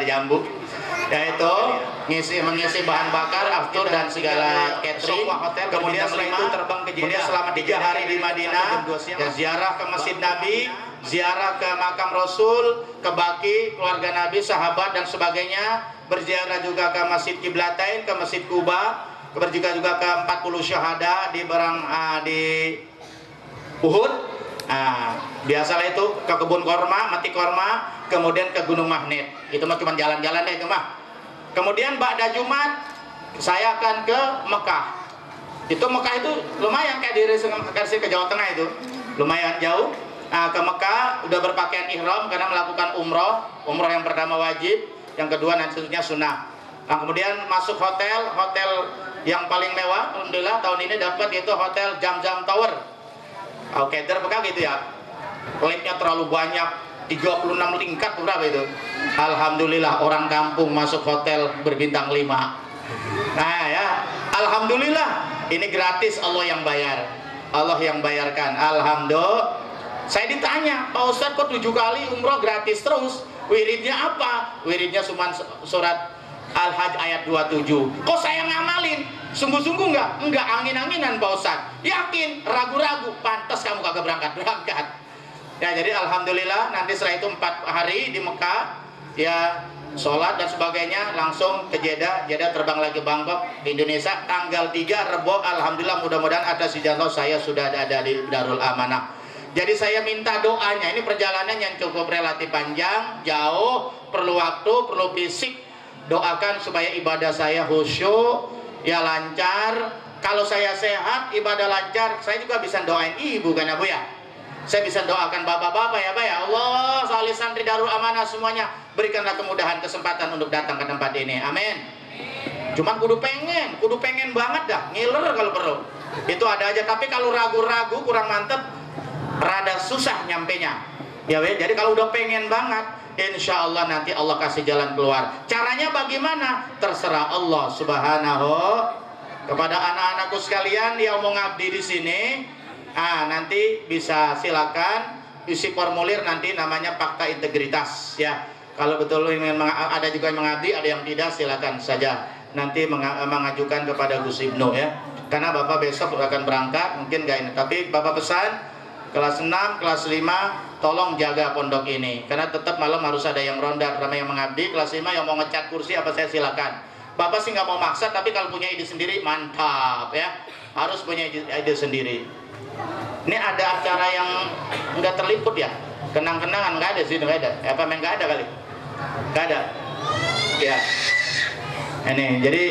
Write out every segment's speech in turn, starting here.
di Jambu, yaitu mengisi bahan bakar, aftur dan segala catering. Kemudian setelah itu terbang ke Jeddah selama 3 hari di Madinah, ya, ziarah ke Masjid Nabi, ziarah ke makam Rasul, ke Baqi, keluarga Nabi, sahabat dan sebagainya, berziarah juga ke Masjid Qiblatain, ke Masjid Kuba, berziarah juga ke 40 syuhada di Uhud. Biasalah itu ke kebun korma, mati korma, kemudian ke Gunung Magnet. Itu mah cuma jalan-jalan deh itu mah. Kemudian ba'da Jumat saya akan ke Mekah. Itu Mekah itu lumayan kayak dari ke Jawa Tengah itu. Lumayan jauh. Ke Mekah udah berpakaian ihram karena melakukan umroh. Umroh yang pertama wajib, yang kedua nanti sunnah. Kemudian masuk hotel yang paling mewah, alhamdulillah tahun ini dapat, yaitu Hotel Jam-Jam Tower. Keder bekal gitu ya, liftnya terlalu banyak, 36 tingkat berapa itu. Alhamdulillah orang kampung masuk hotel berbintang 5. Nah ya, alhamdulillah ini gratis, Allah yang bayar, Allah yang bayarkan. Alhamdulillah. Saya ditanya, Pak Ustadz kok 7 kali umroh gratis terus, wiridnya apa? Wiridnya cuma surat Al-Hajj ayat 27. Kok saya ngamalin? Sungguh-sungguh enggak angin-anginan Pak Ustadz. Yakin, ragu-ragu, pantas kamu kagak berangkat. Ya, jadi alhamdulillah nanti setelah itu 4 hari di Mekah, ya sholat dan sebagainya, langsung ke Jeddah. Jeddah terbang lagi Bangkok di Indonesia tanggal 3 Rebo. Alhamdulillah, mudah-mudahan atas izinallah saya sudah ada di Darul Amanah. Jadi saya minta doanya, ini perjalanan yang cukup relatif panjang, jauh, perlu waktu, perlu fisik. Doakan supaya ibadah saya khusyuk, ya lancar. Kalau saya sehat, ibadah lancar, saya juga bisa doain ibu kan ya Bu ya. Saya bisa doakan bapak-bapak ya Pak ya. Allah, salih santri Darul Amanah semuanya, berikanlah kemudahan, kesempatan untuk datang ke tempat ini. Amin. Cuman kudu pengen banget dah, ngiler kalau perlu. Itu ada aja, tapi kalau ragu-ragu, kurang mantep, rada susah nyampenya. Ya weh, jadi kalau udah pengen banget, insya Allah nanti Allah kasih jalan keluar. Caranya bagaimana? Terserah Allah Subhanahu. Kepada anak-anakku sekalian yang mau ngabdi di sini, nanti bisa silakan isi formulir, nanti namanya fakta integritas ya. Kalau betul ingin ada juga yang mengabdi, ada yang tidak, silakan saja nanti mengajukan kepada Gus Ibnu ya. Karena Bapak besok akan berangkat, mungkin gak ini, tapi Bapak pesan kelas 6, kelas 5 tolong jaga pondok ini, karena tetap malam harus ada yang ronda karena yang mengabdi. Kelas 5 yang mau ngecat kursi apa saya silakan. Bapak sih nggak mau maksa, tapi kalau punya ide sendiri mantap ya, harus punya ide sendiri. Ini ada acara yang nggak terliput ya, kenang-kenangan nggak ada sih, nggak ada. Apa memang nggak ada kali? Nggak ada. Ya. Ini jadi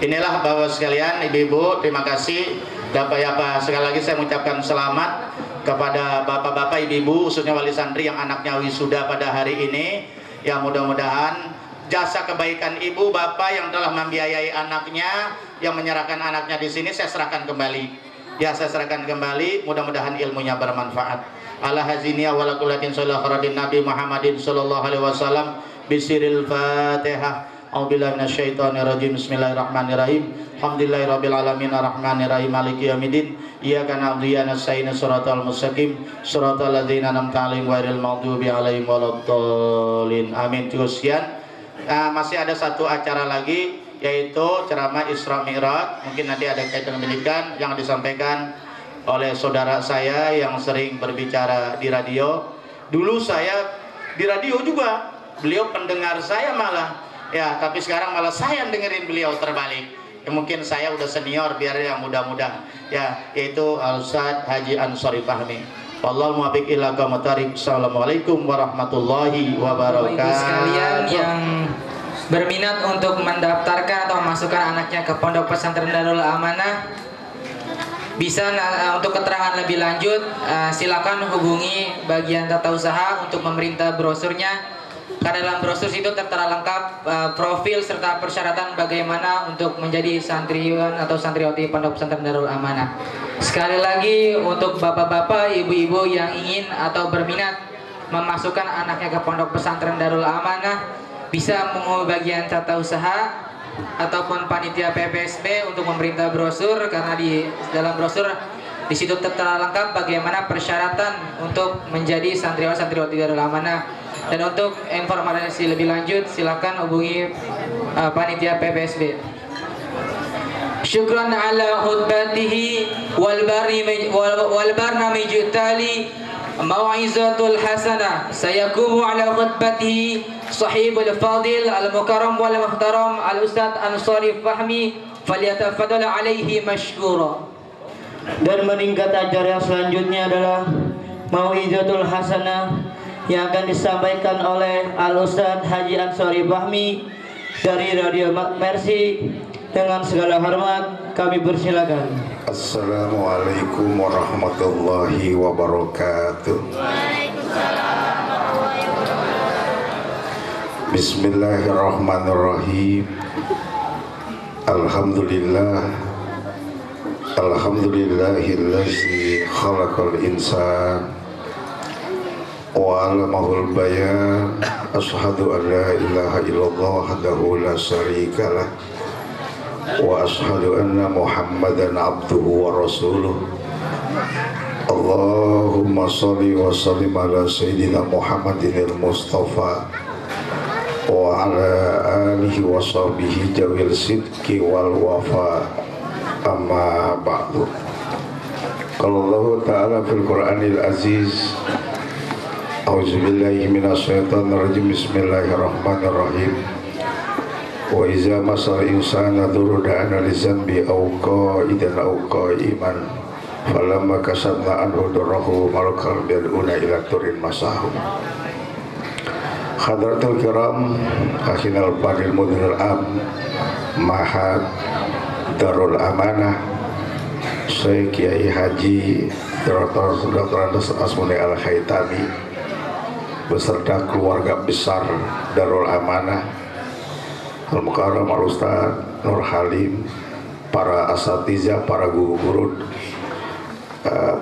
inilah Bapak sekalian, ibu-ibu, terima kasih. Bapak ya Pak, sekali lagi saya mengucapkan selamat kepada bapak-bapak, ibu-ibu, khususnya wali santri yang anaknya wisuda pada hari ini. Ya mudah-mudahan jasa kebaikan ibu bapak yang telah membiayai anaknya, yang menyerahkan anaknya di sini, saya serahkan kembali. Ya saya serahkan kembali, mudah-mudahan ilmunya bermanfaat. Ala haziniyah walakulatin sallallahu alaihi Nabi Muhammadin sallallahu alaihi wasallam bisiril Fatihah. A'udzubillahi minasyaitonirrajim. Bismillahirrahmanirrahim. Alhamdulillahirabbil alamin arrahmanirrahim maliki yaumiddin. Iyyaka na'budu wa iyyaka nasta'in shiratal mustaqim shiratal ladzina an'amta 'alaihim ghairil maghdubi 'alaihim waladdallin. Amin. Sekian. Masih ada satu acara lagi, yaitu ceramah Isra Mi'raj. Mungkin nanti ada kaitan pendidikan yang disampaikan oleh saudara saya yang sering berbicara di radio. Dulu saya di radio juga, beliau pendengar saya malah. Ya, tapi sekarang malah saya dengerin beliau terbalik. Ya, mungkin saya udah senior, biar yang muda-muda. Ya, yaitu Al-Ustadz Haji Ansori Fahmi. Wallahu muwaffiq ila aqwamit thoriq. Assalamualaikum warahmatullahi wabarakatuh. Ibu sekalian yang berminat untuk mendaftarkan atau memasukkan anaknya ke Pondok Pesantren Darul Amanah, bisa untuk keterangan lebih lanjut silakan hubungi bagian tata usaha untuk memerintah brosurnya. Karena dalam brosur itu tertera lengkap profil serta persyaratan bagaimana untuk menjadi santriwan atau santriwati Pondok Pesantren Darul Amanah. Sekali lagi untuk bapak-bapak, ibu-ibu yang ingin atau berminat memasukkan anaknya ke Pondok Pesantren Darul Amanah, bisa menghubungi bagian tata usaha ataupun panitia PPSB untuk memerintah brosur, karena di dalam brosur di situ tertera lengkap bagaimana persyaratan untuk menjadi santriwan santriwati Darul Amanah. Dan untuk informasi lebih lanjut silakan hubungi panitia PPSB. Syukran ala khutbatihi wal barnamij tali mau'izatul hasanah. Sayakumu ala khutbatihi sahibul fadil al-mukarram wal muhtaram al-ustadz Ansari Fahmi, falyatafaddal alaihi mashkura. Dan meningkat acara yang selanjutnya adalah mau'izatul hasanah yang akan disampaikan oleh Al-Ustadz Haji Ansari Fahmi dari Radio Mercy. Dengan segala hormat kami persilakan. Assalamualaikum warahmatullahi wabarakatuh. Bismillahirrahmanirrahim. Alhamdulillahillazi khalaqal insan wa 'allamahul bayan. Asyhadu an la ilaha illallah wahdahu la syarikalah wa asyhadu anna Muhammadan abduhu wa rasuluh. Allahumma sholli wa sallim ala sayyidina Muhammadinil Mustafa wa ala alihi wa sahbihi jawil sidqi wal wafa. Amma ba'du. Qala Allah ta'ala fil Qur'anil Aziz, a'udzu billahi minasyaitonir rajim. Bismillahirrahmanirrahim. Wa iza masal insana duruda'ana lizanbi aw qa'idan aw qa'iman falamma kasabna anhu durrahu malakal biaduna ila turin masahu. Hadratul kiram, akhinal fadil mudirul am Mahad Darul Amanah, Syekh Kiai Haji Dr. Andes Asmuni Al-Khaitami beserta keluarga besar Darul Amanah, Al-Mukarram Al-Ustadz Nur Halim, para asatidzah, para guru-guru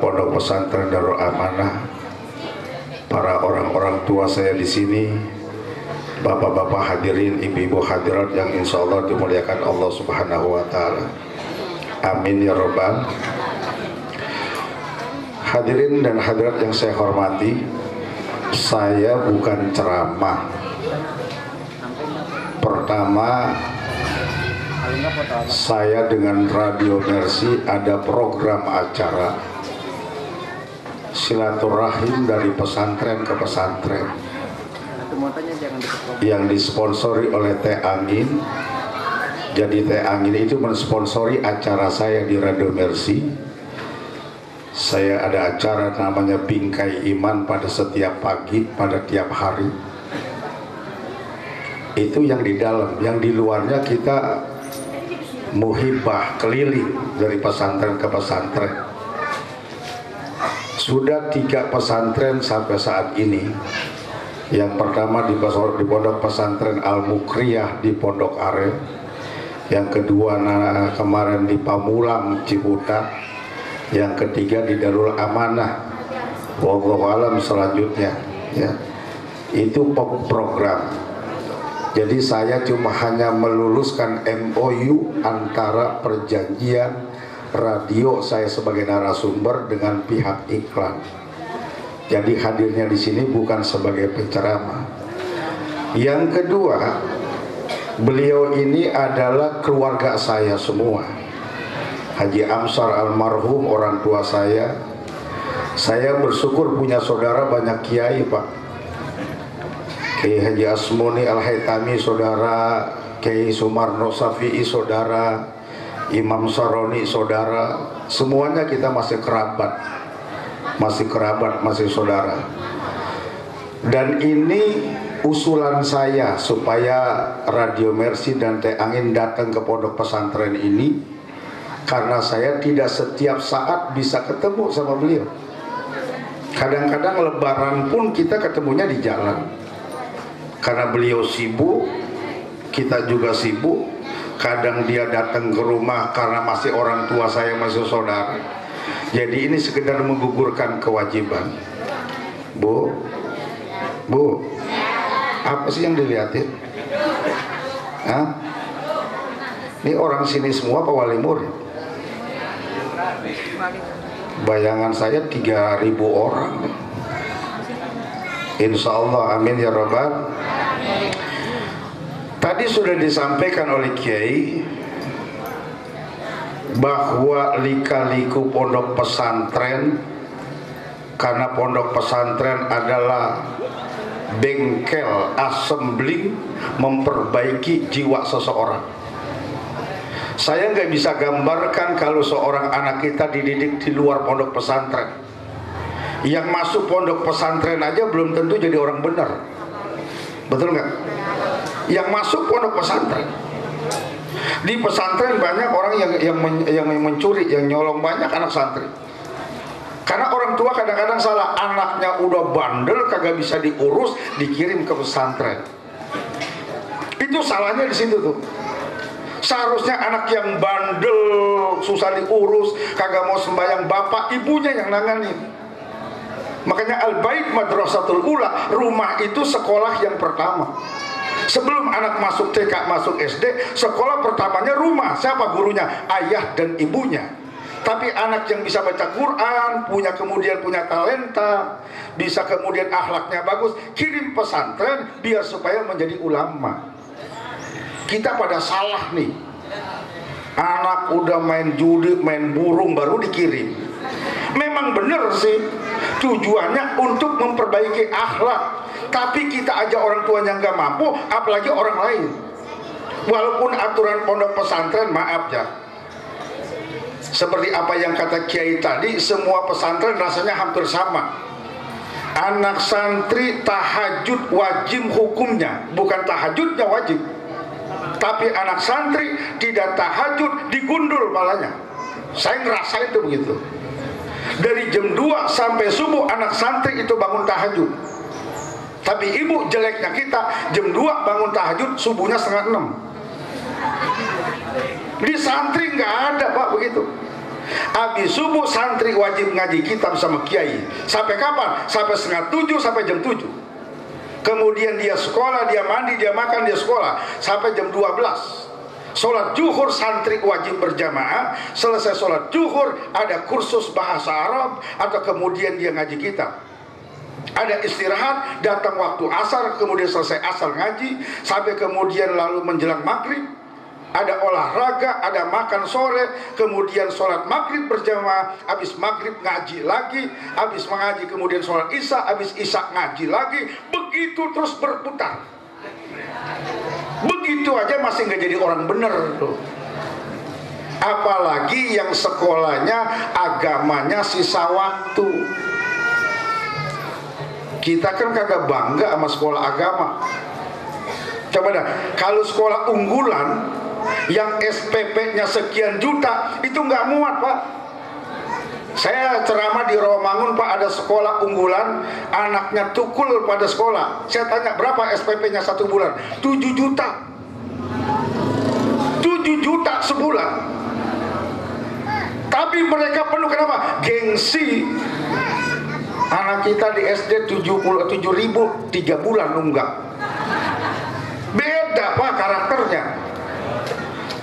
pondok pesantren Darul Amanah, para orang-orang tua saya di sini, bapak-bapak hadirin, ibu-ibu hadirat yang insya Allah dimuliakan Allah Subhanahu wa Ta'ala. Amin ya Rabbal. Hadirin dan hadirat yang saya hormati, saya bukan ceramah. Pertama, saya dengan Radio Mercy ada program acara silaturahim dari pesantren ke pesantren yang disponsori oleh Teh Angin. Jadi Teh Angin itu mensponsori acara saya di Radio Mercy. Saya ada acara namanya Bingkai Iman pada setiap pagi, pada tiap hari. Itu yang di dalam, yang di luarnya kita muhibah keliling dari pesantren ke pesantren. Sudah 3 pesantren sampai saat ini. Yang pertama di Pondok Pesantren Al-Mukriyah di Pondok Aren. Yang kedua kemarin di Pamulang Ciputat. Yang ketiga di Darul Amanah. Wallahu alam selanjutnya ya. Itu program. Jadi saya cuma hanya meluluskan MOU antara perjanjian radio saya sebagai narasumber dengan pihak iklan. Jadi hadirnya di sini bukan sebagai penceramah. Yang kedua, beliau ini adalah keluarga saya semua. Haji Amsar almarhum orang tua saya. Saya bersyukur punya saudara banyak kiai, Pak. Kiai Haji Asmuni Al-Haitami saudara, Kiai Sumarno Safi'i saudara, Imam Saroni saudara, semuanya kita masih kerabat, masih saudara. Dan ini usulan saya supaya Radio Mercy dan Teh Angin datang ke pondok pesantren ini karena saya tidak setiap saat bisa ketemu sama beliau. Kadang-kadang lebaran pun kita ketemunya di jalan. Karena beliau sibuk, kita juga sibuk. Kadang dia datang ke rumah karena masih orang tua saya, masih saudara. Jadi ini sekedar menggugurkan kewajiban. Bu, apa sih yang dilihatin? Hah? Ini orang sini semua apa wali murid? Bayangan saya 3.000 orang. Insya Allah, amin ya Rabbal. Tadi sudah disampaikan oleh Kiai bahwa lika-liku pondok pesantren, karena pondok pesantren adalah bengkel assembling memperbaiki jiwa seseorang. Saya nggak bisa gambarkan kalau seorang anak kita dididik di luar pondok pesantren. Yang masuk pondok pesantren aja belum tentu jadi orang benar, betul nggak? Yang masuk pondok pesantren, di pesantren banyak orang yang mencuri, yang nyolong, banyak anak santri. Karena orang tua kadang-kadang salah, anaknya udah bandel kagak bisa diurus, dikirim ke pesantren. Itu salahnya di situ tuh. Seharusnya anak yang bandel, susah diurus, kagak mau sembahyang, bapak ibunya yang nangani. Makanya Al-Bait Madrasatul Ula, rumah itu sekolah yang pertama. Sebelum anak masuk TK, masuk SD, sekolah pertamanya rumah. Siapa gurunya? Ayah dan ibunya. Tapi anak yang bisa baca Quran, kemudian punya talenta, bisa kemudian akhlaknya bagus, kirim pesantren biar supaya menjadi ulama. Kita pada salah nih. Anak udah main judi, main burung baru dikirim. Memang benar sih, tujuannya untuk memperbaiki akhlak. Tapi kita aja orang tuanya nggak mampu, apalagi orang lain. Walaupun aturan pondok pesantren, maaf ya, seperti apa yang kata Kiai tadi, semua pesantren rasanya hampir sama. Anak santri tahajud wajib hukumnya, bukan tahajudnya wajib. Tapi anak santri tidak tahajud, digundul malahnya. Saya ngerasain itu begitu. Dari jam 2 sampai subuh anak santri itu bangun tahajud. Tapi ibu jeleknya kita, jam 2 bangun tahajud, subuhnya 5:30. Di santri nggak ada Pak begitu. Habis subuh santri wajib ngaji kitab sama kiai. Sampai kapan? Sampai 6:30 sampai jam 7. Kemudian dia sekolah, dia mandi, dia makan, dia sekolah sampai jam 12. Sholat zuhur santri wajib berjamaah. Selesai sholat zuhur ada kursus bahasa Arab atau kemudian dia ngaji kitab. Ada istirahat, datang waktu asar, kemudian selesai asar ngaji sampai kemudian lalu menjelang maghrib. Ada olahraga, ada makan sore, kemudian sholat maghrib berjamaah, habis maghrib ngaji lagi, habis mengaji kemudian sholat isya, habis isya ngaji lagi, begitu terus berputar. Begitu aja masih nggak jadi orang bener tuh. Apalagi yang sekolahnya agamanya sisa waktu. Kita kan kagak bangga sama sekolah agama. Coba dah, kalau sekolah unggulan yang SPP-nya sekian juta itu nggak muat Pak. Saya ceramah di Rawamangun Pak, ada sekolah unggulan, anaknya tukul pada sekolah. Saya tanya berapa SPP-nya 1 bulan? 7 juta. 7 juta sebulan. Tapi mereka penuh, kenapa? Gengsi. Anak kita di SD 77.000 3 bulan nunggak. Beda Pak karakternya.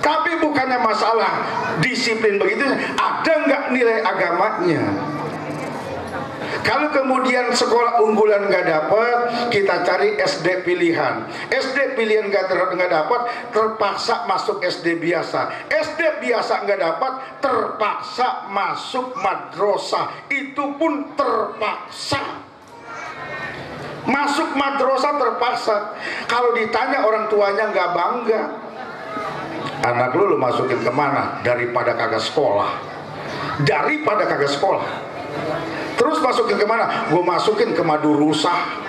Tapi bukannya masalah disiplin begitu, ada nggak nilai agamanya? Kalau kemudian sekolah unggulan nggak dapat, kita cari SD pilihan. SD pilihan nggak dapat, terpaksa masuk SD biasa. SD biasa nggak dapat, terpaksa masuk madrasah. Itu pun terpaksa. Masuk madrasah terpaksa. Kalau ditanya orang tuanya nggak bangga. Anak lu masukin kemana? Daripada kagak sekolah. Daripada kagak sekolah. Terus masukin kemana? Gue masukin ke Madurusa.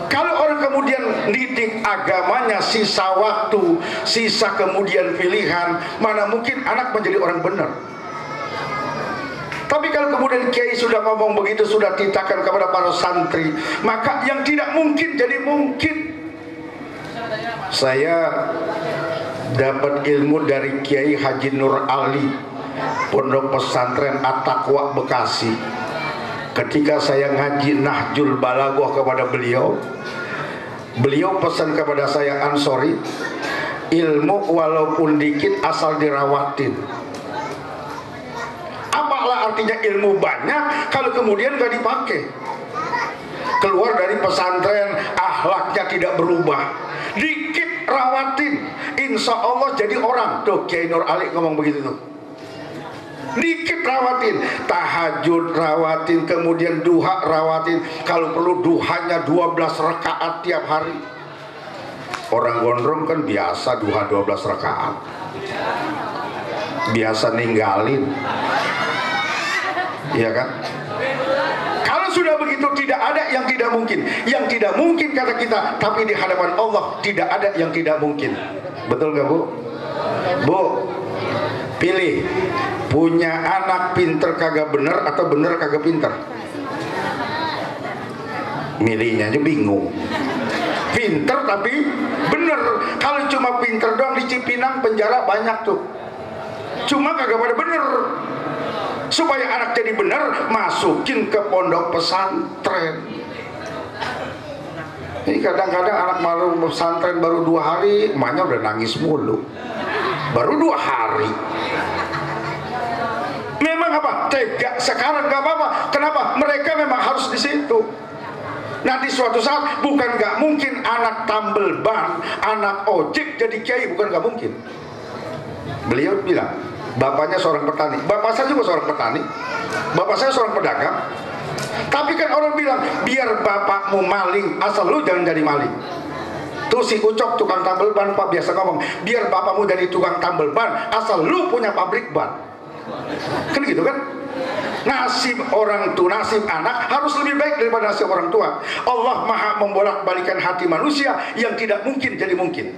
Kalau orang kemudian didik agamanya sisa waktu, sisa kemudian pilihan, mana mungkin anak menjadi orang benar. Tapi kalau kemudian kiai sudah ngomong begitu, sudah titahkan kepada para santri, maka yang tidak mungkin jadi mungkin. Saya dapat ilmu dari Kiai Haji Nur Ali, Pondok Pesantren At-Taqwa Bekasi. Ketika saya ngaji Nahjul Balaghah kepada beliau, beliau pesan kepada saya, Ansori, ilmu walaupun dikit asal dirawatin. Apalah artinya ilmu banyak kalau kemudian gak dipakai? keluar dari pesantren akhlaknya tidak berubah, dikit rawatin, insya Allah jadi orang. Tuh Kiai Nur Ali ngomong begitu tuh. Dikit rawatin, tahajud rawatin, kemudian duha rawatin, kalau perlu duhanya 12 rakaat tiap hari. Orang gondrong kan biasa duha 12 rakaat, biasa ninggalin, iya kan? Kalau sudah begitu tidak ada yang tidak mungkin. Yang tidak mungkin kata kita, tapi di hadapan Allah tidak ada yang tidak mungkin. Betul gak Bu? Bu, pilih, punya anak pinter kagak bener atau bener kagak pinter? Milihnya aja bingung. Pinter tapi bener. Kalau cuma pinter doang di Cipinang penjara banyak tuh, cuma kagak pada bener. Supaya anak jadi bener, masukin ke pondok pesantren. Ini kadang-kadang anak baru pesantren baru 2 hari, emaknya udah nangis mulu. Baru 2 hari. Memang apa? Tega sekarang gak apa-apa. Kenapa? Mereka memang harus di situ. Nanti suatu saat bukan gak mungkin anak tambel ban, anak ojek jadi kiai, bukan gak mungkin. Beliau bilang, bapaknya seorang petani, bapak saya juga seorang petani, bapak saya seorang pedagang. Tapi kan orang bilang, biar bapakmu maling, asal lu jangan jadi maling. Tuh si Ucok tukang tambel ban, Pak biasa ngomong, biar bapakmu jadi tukang tambel ban, asal lu punya pabrik ban. Kan gitu kan? Nasib orang tua, nasib anak harus lebih baik daripada nasib orang tua. Allah maha membolak-balikan hati manusia, yang tidak mungkin jadi mungkin.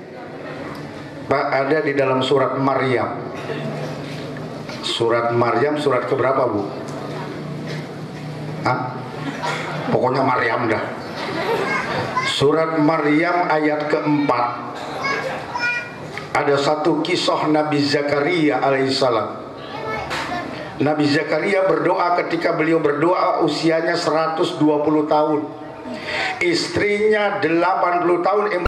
Pak, ada di dalam surat Maryam. Surat Maryam surat keberapa Bu? Hah? Pokoknya Maryam dah. Surat Maryam ayat keempat. Ada satu kisah Nabi Zakaria alaihissalam. Nabi Zakaria berdoa, ketika beliau berdoa usianya 120 tahun. Istrinya 80 tahun.